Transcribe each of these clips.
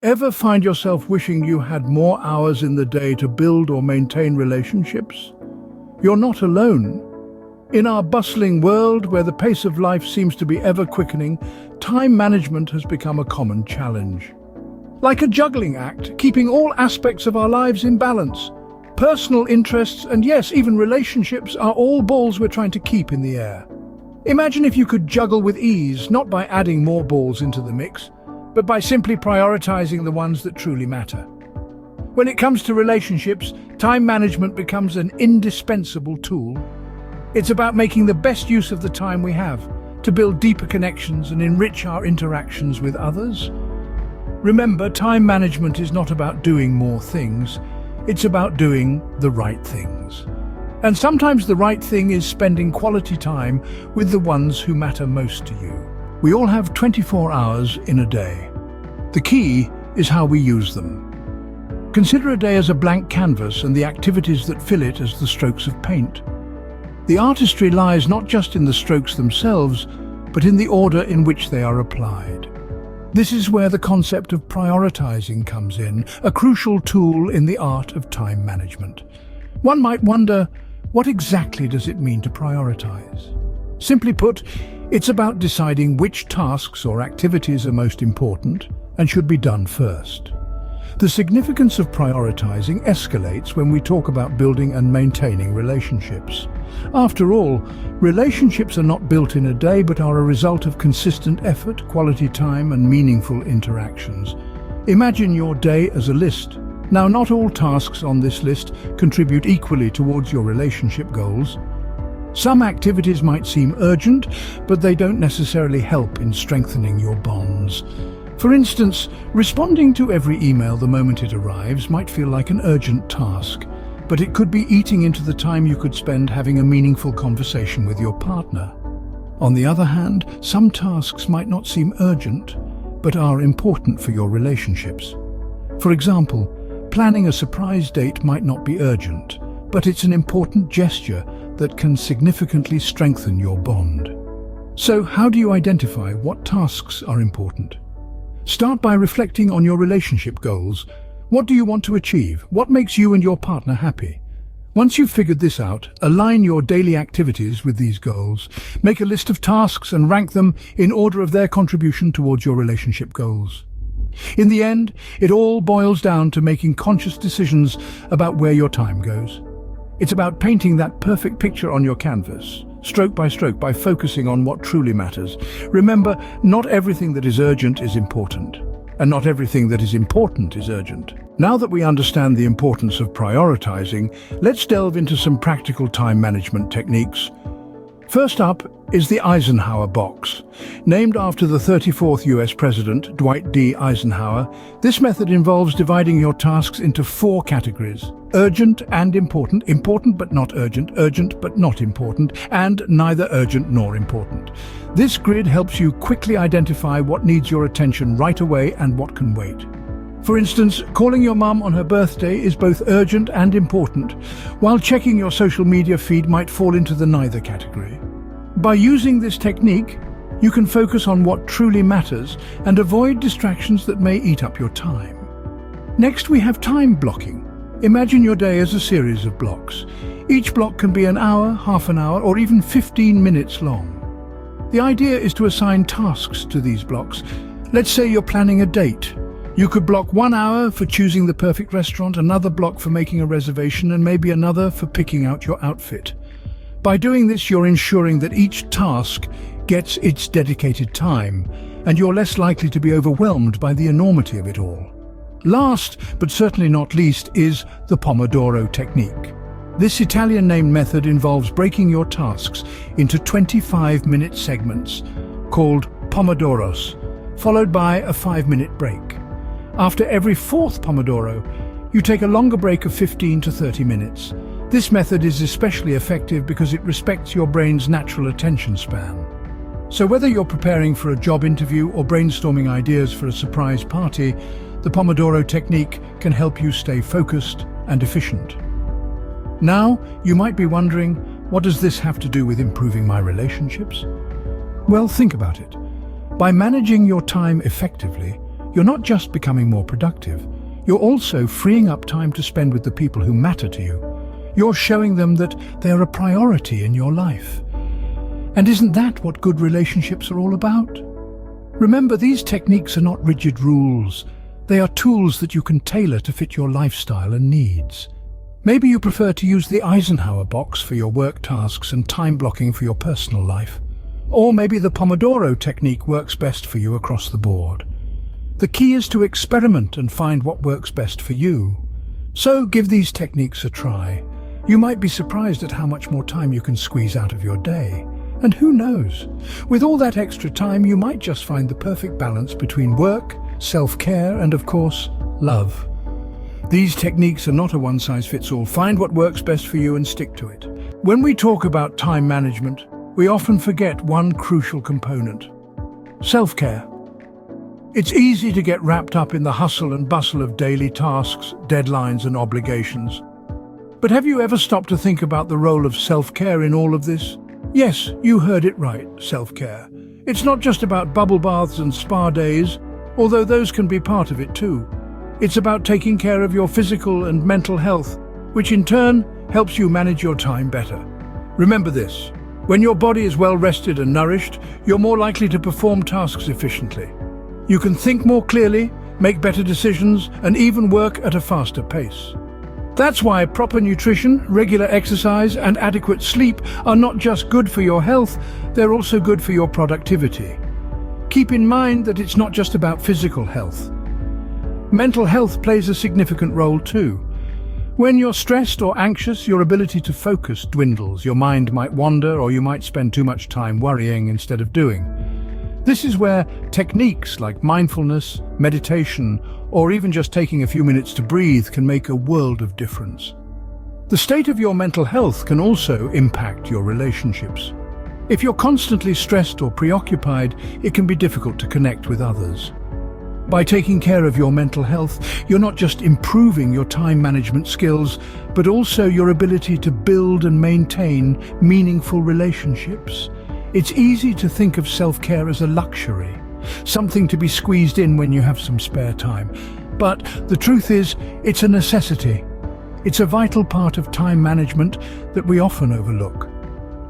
Ever find yourself wishing you had more hours in the day to build or maintain relationships? You're not alone. In our bustling world, where the pace of life seems to be ever quickening, time management has become a common challenge. Like a juggling act, keeping all aspects of our lives in balance. Personal interests and yes, even relationships are all balls we're trying to keep in the air. Imagine if you could juggle with ease, not by adding more balls into the mix, but by simply prioritizing the ones that truly matter. When it comes to relationships, time management becomes an indispensable tool. It's about making the best use of the time we have to build deeper connections and enrich our interactions with others. Remember, time management is not about doing more things, it's about doing the right things. And sometimes the right thing is spending quality time with the ones who matter most to you. We all have 24 hours in a day. The key is how we use them. Consider a day as a blank canvas and the activities that fill it as the strokes of paint. The artistry lies not just in the strokes themselves, but in the order in which they are applied. This is where the concept of prioritizing comes in, a crucial tool in the art of time management. One might wonder, what exactly does it mean to prioritize? Simply put, it's about deciding which tasks or activities are most important and should be done first. The significance of prioritizing escalates when we talk about building and maintaining relationships. After all, relationships are not built in a day but are a result of consistent effort, quality time, and meaningful interactions. Imagine your day as a list. Now, not all tasks on this list contribute equally towards your relationship goals. Some activities might seem urgent, but they don't necessarily help in strengthening your bonds. For instance, responding to every email the moment it arrives might feel like an urgent task, but it could be eating into the time you could spend having a meaningful conversation with your partner. On the other hand, some tasks might not seem urgent, but are important for your relationships. For example, planning a surprise date might not be urgent, but it's an important gesture that can significantly strengthen your bond. So, how do you identify what tasks are important? Start by reflecting on your relationship goals. What do you want to achieve? What makes you and your partner happy? Once you've figured this out, align your daily activities with these goals. Make a list of tasks and rank them in order of their contribution towards your relationship goals. In the end, it all boils down to making conscious decisions about where your time goes. It's about painting that perfect picture on your canvas, stroke by focusing on what truly matters. Remember, not everything that is urgent is important, and not everything that is important is urgent. Now that we understand the importance of prioritizing, let's delve into some practical time management techniques. First up is the Eisenhower box. Named after the 34th US President, Dwight D. Eisenhower, this method involves dividing your tasks into 4 categories: urgent and important, important but not urgent, urgent but not important, and neither urgent nor important. This grid helps you quickly identify what needs your attention right away and what can wait. For instance, calling your mum on her birthday is both urgent and important, while checking your social media feed might fall into the neither category. By using this technique, you can focus on what truly matters and avoid distractions that may eat up your time. Next, we have time blocking. Imagine your day as a series of blocks. Each block can be an hour, half an hour, or even 15 minutes long. The idea is to assign tasks to these blocks. Let's say you're planning a date. You could block 1 hour for choosing the perfect restaurant, another block for making a reservation, and maybe another for picking out your outfit. By doing this, you're ensuring that each task gets its dedicated time, and you're less likely to be overwhelmed by the enormity of it all. Last, but certainly not least, is the Pomodoro technique. This Italian-named method involves breaking your tasks into 25-minute segments, called Pomodoros, followed by a 5-minute break. After every 4th Pomodoro, you take a longer break of 15 to 30 minutes. This method is especially effective because it respects your brain's natural attention span. So whether you're preparing for a job interview or brainstorming ideas for a surprise party, the Pomodoro technique can help you stay focused and efficient. Now, you might be wondering, what does this have to do with improving my relationships? Well, think about it. By managing your time effectively, you're not just becoming more productive, you're also freeing up time to spend with the people who matter to you. You're showing them that they're a priority in your life. And isn't that what good relationships are all about? Remember, these techniques are not rigid rules. They are tools that you can tailor to fit your lifestyle and needs. Maybe you prefer to use the Eisenhower box for your work tasks and time blocking for your personal life. Or maybe the Pomodoro technique works best for you across the board. The key is to experiment and find what works best for you. So give these techniques a try. You might be surprised at how much more time you can squeeze out of your day. And who knows, with all that extra time, you might just find the perfect balance between work, self-care, and of course, love. These techniques are not a one-size-fits-all. Find what works best for you and stick to it. When we talk about time management, we often forget one crucial component: self-care. It's easy to get wrapped up in the hustle and bustle of daily tasks, deadlines, and obligations. But have you ever stopped to think about the role of self-care in all of this? Yes, you heard it right, self-care. It's not just about bubble baths and spa days, although those can be part of it too. It's about taking care of your physical and mental health, which in turn helps you manage your time better. Remember this: when your body is well rested and nourished, you're more likely to perform tasks efficiently. You can think more clearly, make better decisions, and even work at a faster pace. That's why proper nutrition, regular exercise, and adequate sleep are not just good for your health, they're also good for your productivity. Keep in mind that it's not just about physical health. Mental health plays a significant role too. When you're stressed or anxious, your ability to focus dwindles. Your mind might wander, or you might spend too much time worrying instead of doing. This is where techniques like mindfulness, meditation, or even just taking a few minutes to breathe can make a world of difference. The state of your mental health can also impact your relationships. If you're constantly stressed or preoccupied, it can be difficult to connect with others. By taking care of your mental health, you're not just improving your time management skills, but also your ability to build and maintain meaningful relationships. It's easy to think of self-care as a luxury, something to be squeezed in when you have some spare time. But the truth is, it's a necessity. It's a vital part of time management that we often overlook.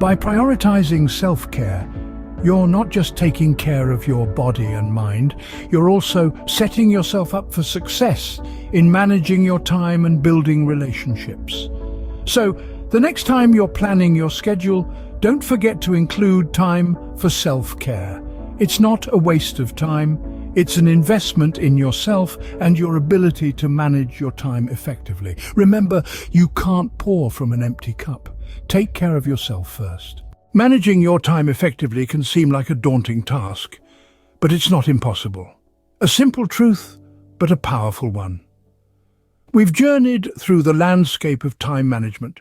By prioritizing self-care, you're not just taking care of your body and mind, you're also setting yourself up for success in managing your time and building relationships. So, the next time you're planning your schedule, don't forget to include time for self-care. It's not a waste of time, it's an investment in yourself and your ability to manage your time effectively. Remember, you can't pour from an empty cup. Take care of yourself first. Managing your time effectively can seem like a daunting task, but it's not impossible. A simple truth, but a powerful one. We've journeyed through the landscape of time management,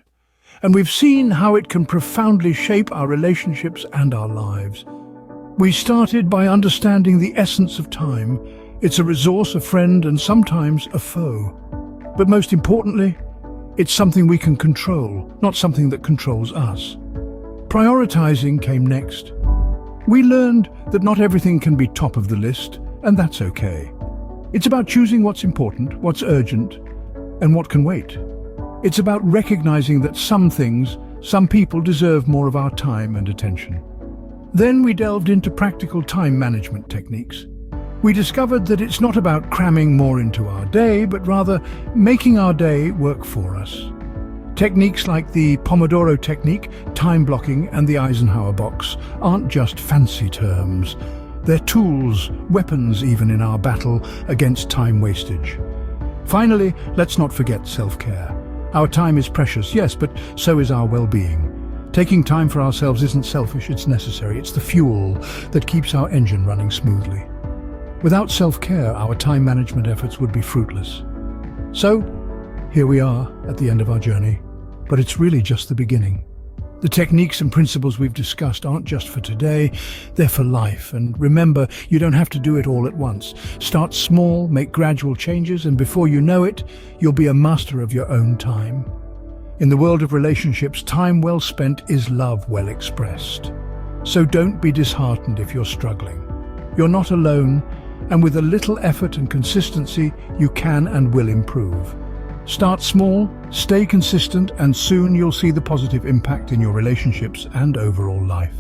and we've seen how it can profoundly shape our relationships and our lives. We started by understanding the essence of time. It's a resource, a friend, and sometimes a foe. But most importantly, it's something we can control, not something that controls us. Prioritizing came next. We learned that not everything can be top of the list, and that's okay. It's about choosing what's important, what's urgent, and what can wait. It's about recognizing that some things, some people deserve more of our time and attention. Then we delved into practical time management techniques. We discovered that it's not about cramming more into our day, but rather making our day work for us. Techniques like the Pomodoro technique, time blocking, and the Eisenhower box aren't just fancy terms. They're tools, weapons even in our battle against time wastage. Finally, let's not forget self-care. Our time is precious, yes, but so is our well-being. Taking time for ourselves isn't selfish, it's necessary. It's the fuel that keeps our engine running smoothly. Without self-care, our time management efforts would be fruitless. So, here we are at the end of our journey, but it's really just the beginning. The techniques and principles we've discussed aren't just for today, they're for life. And remember, you don't have to do it all at once. Start small, make gradual changes, and before you know it, you'll be a master of your own time. In the world of relationships, time well spent is love well expressed. So don't be disheartened if you're struggling. You're not alone, And with a little effort and consistency, you can and will improve. Start small, stay consistent, and soon you'll see the positive impact in your relationships and overall life.